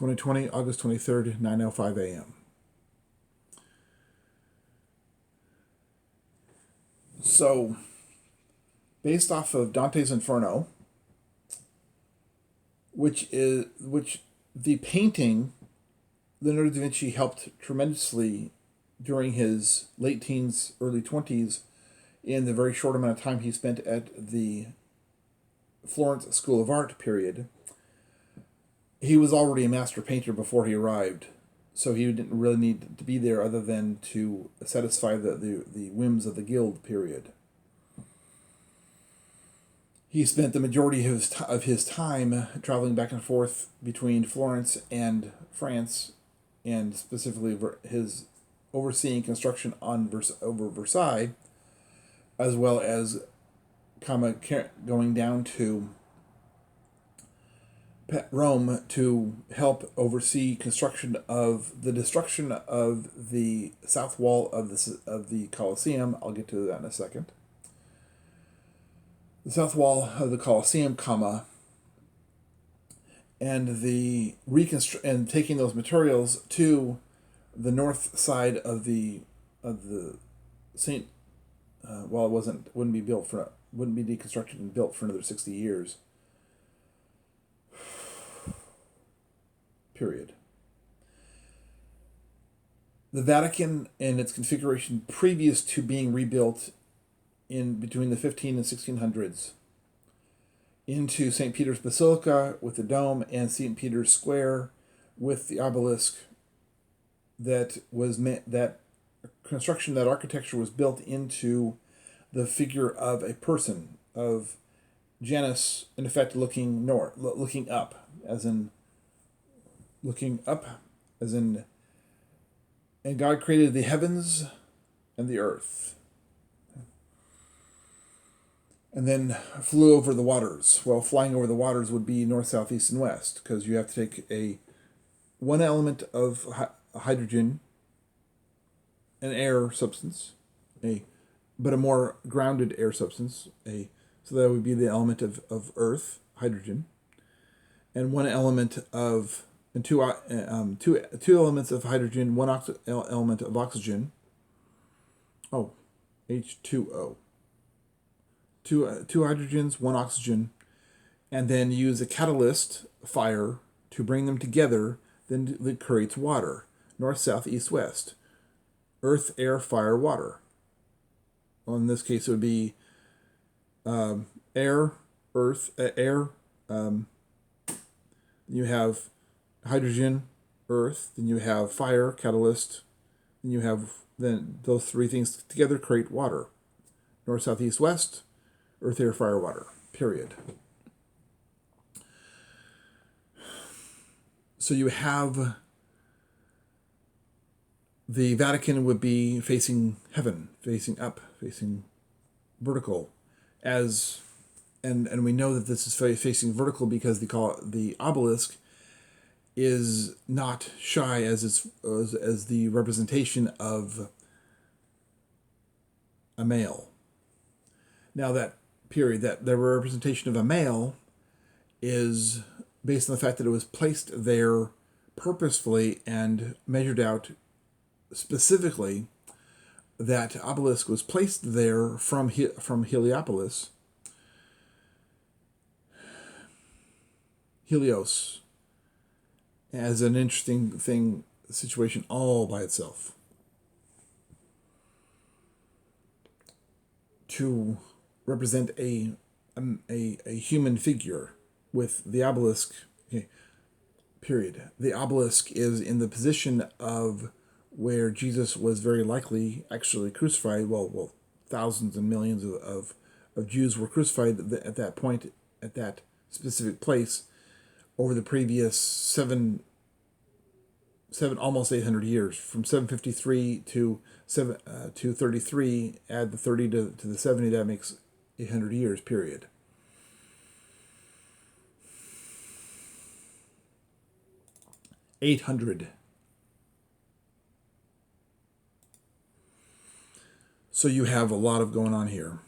2020, August 23rd, 9:05 a.m. So, based off of Dante's Inferno, which the painting Leonardo da Vinci helped tremendously during his late teens, early 20s, in the very short amount of time he spent at the Florence School of Art period. He was already a master painter before he arrived, so he didn't really need to be there other than to satisfy the whims of the guild period. He spent the majority of his time traveling back and forth between Florence and France, and specifically his overseeing construction over Versailles, as well as going down to Rome to help oversee construction of the destruction of the south wall of the Colosseum. I'll get to that in a second. The south wall of the Colosseum, and and taking those materials to the north side of the Saint. Well, wouldn't be deconstructed and built for another 60 years. Period. The Vatican and its configuration previous to being rebuilt in between the 15 and 1600s into St. Peter's Basilica with the dome and St. Peter's Square with the obelisk, that construction, that architecture was built into the figure of a person, of Janus, in effect looking up, as in, and God created the heavens and the earth, and then flew over the waters. Well, flying over the waters would be north, south, east, and west, because you have to take one element of hydrogen, an air substance, but a more grounded air substance, so that would be the element of earth, hydrogen, and one element of two elements of hydrogen, one element of oxygen. Oh, H2O. Two hydrogens, one oxygen, and then use a catalyst, fire, to bring them together. Then it creates water. North, south, east, west. Earth, air, fire, water. Well, in this case, it would be air, earth, air. You have hydrogen, earth. Then you have fire, catalyst. Then those three things together create water. North, south, east, west. Earth, air, fire, water. Period. So you have the Vatican would be facing heaven, facing up, facing vertical, and we know that this is facing vertical because the obelisk is not shy as the representation of a male. Now that the representation of a male is based on the fact that it was placed there purposefully and measured out specifically. That obelisk was placed there from Heliopolis, Helios, as an interesting situation all by itself, to represent a human figure with the obelisk. Okay, period. The obelisk is in the position of where Jesus was very likely actually crucified. Well, thousands and millions of Jews were crucified at that point, at that specific place, over the previous seven almost 800 years, from 753 to 33. Add the 30 to the 70, that makes 800 years. Period. $800. So you have a lot of going on here.